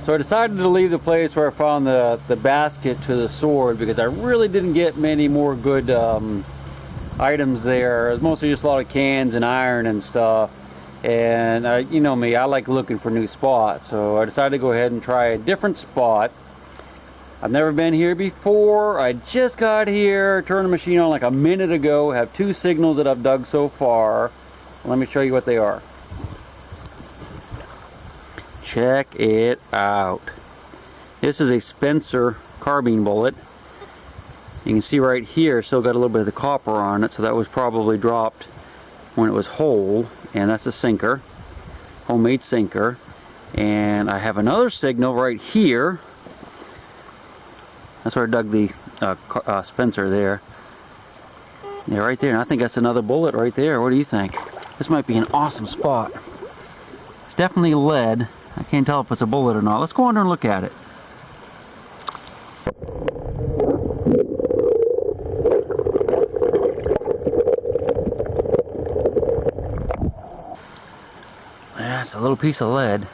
So I decided to leave the place where I found the basket to the sword because I really didn't get many more good items there. It was mostly just a lot of cans and iron and stuff. And you know me, I like looking for new spots. So I decided to go ahead and try a different spot. I've never been here before. I just got here, turned the machine on like a minute ago. Have 2 signals that I've dug so far. Let me show you what they are. Check it out. This is a Spencer carbine bullet. You can see right here, still got a little bit of the copper on it, so that was probably dropped when it was whole. And that's a sinker, homemade sinker. And I have another signal right here. That's where I dug the Spencer there. Yeah, right there. And I think that's another bullet right there. What do you think? This might be an awesome spot. It's definitely lead. I can't tell if it's a bullet or not. Let's go under and look at it. That's a little piece of lead.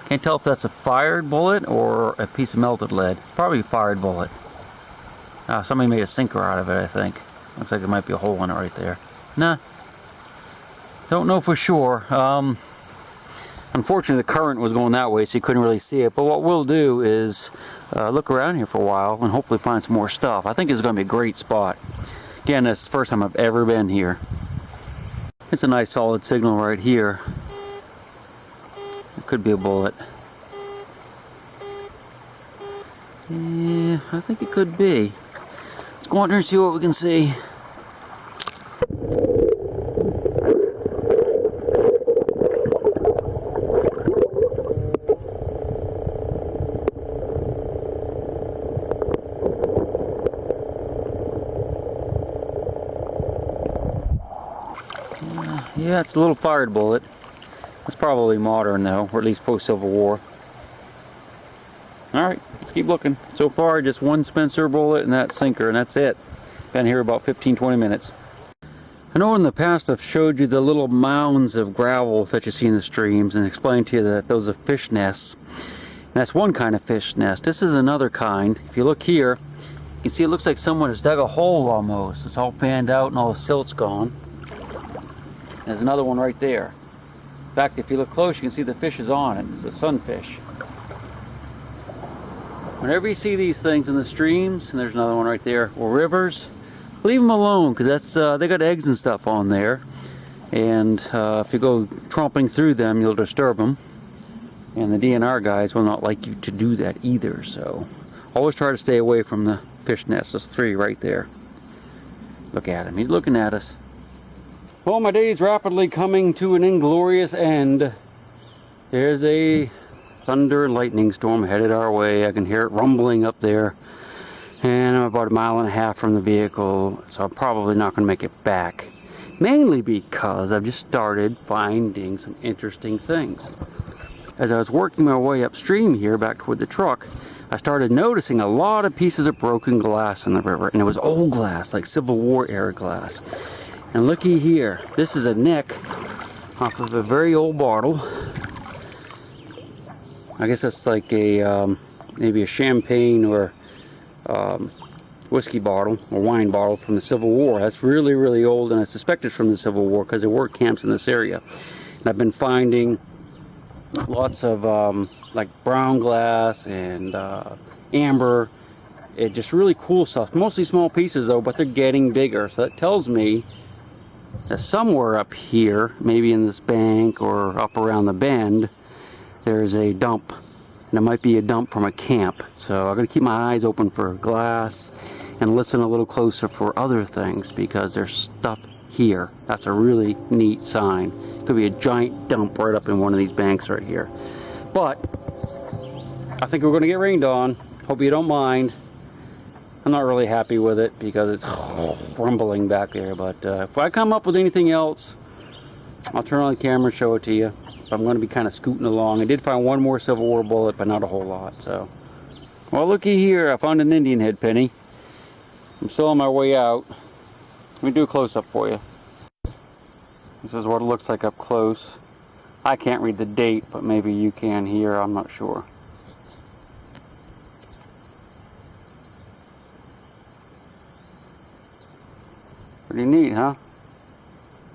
Can't tell if that's a fired bullet or a piece of melted lead. Probably a fired bullet. Somebody made a sinker out of it, I think. Looks like there might be a hole in it right there. Nah. Don't know for sure. Unfortunately, the current was going that way, so you couldn't really see it. But what we'll do is look around here for a while and hopefully find some more stuff. I think it's going to be a great spot. Again, this is the first time I've ever been here. It's a nice solid signal right here. It could be a bullet. Yeah, I think it could be. Let's go under and see what we can see. Yeah, it's a little fired bullet. It's probably modern though, or at least post-Civil War. Alright, let's keep looking. So far, just 1 Spencer bullet and that sinker, and that's it. Been here about 15-20 minutes. I know in the past I've showed you the little mounds of gravel that you see in the streams and explained to you that those are fish nests. And that's one kind of fish nest. This is another kind. If you look here, you can see it looks like someone has dug a hole almost. It's all fanned out and all the silt's gone. There's another one right there. In fact, if you look close, you can see the fish is on it. It's a sunfish. Whenever you see these things in the streams, and there's another one right there, or rivers, leave them alone, because that's they got eggs and stuff on there. And if you go tromping through them, you'll disturb them. And the DNR guys will not like you to do that either. So always try to stay away from the fish nest. There's 3 right there. Look at him. He's looking at us. Well, my day is rapidly coming to an inglorious end. There's a thunder and lightning storm headed our way. I can hear it rumbling up there. And I'm about 1.5 miles from the vehicle, so I'm probably not going to make it back. Mainly because I've just started finding some interesting things. As I was working my way upstream here back toward the truck, I started noticing a lot of pieces of broken glass in the river. And it was old glass, like Civil War era glass. And looky here, this is a nick off of a very old bottle. I guess that's like a maybe a champagne or whiskey bottle or wine bottle from the Civil War. That's really, really old, and I suspect it's from the Civil War because there were camps in this area. And I've been finding lots of like brown glass and amber. It just really cool stuff. Mostly small pieces though, but they're getting bigger. So that tells me that somewhere up here, maybe in this bank or up around the bend, there's a dump. And it might be a dump from a camp. So I'm going to keep my eyes open for glass and listen a little closer for other things because there's stuff here. That's a really neat sign. Could be a giant dump right up in one of these banks right here. But I think we're going to get rained on. Hope you don't mind. I'm not really happy with it because it's rumbling back there. But if I come up with anything else, I'll turn on the camera and show it to you. But I'm going to be kind of scooting along. I did find one more Civil War bullet, but not a whole lot. So, well, looky here. I found an Indian head penny. I'm still on my way out. Let me do a close-up for you. This is what it looks like up close. I can't read the date, but maybe you can here. I'm not sure. Pretty neat, huh?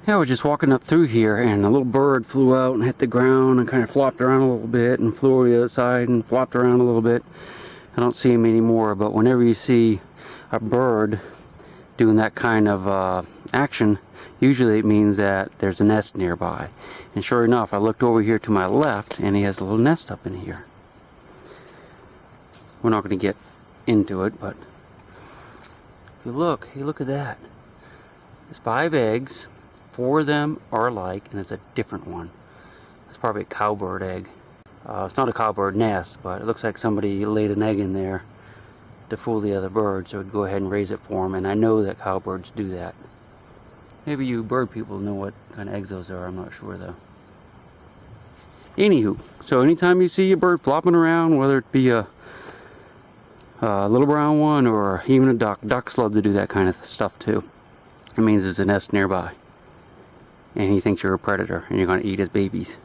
Yeah, I was just walking up through here and a little bird flew out and hit the ground and kind of flopped around a little bit and flew over the other side and flopped around a little bit. I don't see him anymore, but whenever you see a bird doing that kind of action, usually it means that there's a nest nearby. And sure enough, I looked over here to my left and he has a little nest up in here. We're not going to get into it, but if you look, hey, look at that. There's 5 eggs. 4 of them are alike, and it's a different one. It's probably a cowbird egg. It's not a cowbird nest, but it looks like somebody laid an egg in there to fool the other birds, so I'd go ahead and raise it for them, and I know that cowbirds do that. Maybe you bird people know what kind of eggs those are, I'm not sure though. Anywho, so anytime you see a bird flopping around, whether it be a little brown one or even a duck, ducks love to do that kind of stuff too. It means there's a nest nearby. And he thinks you're a predator and you're going to eat his babies.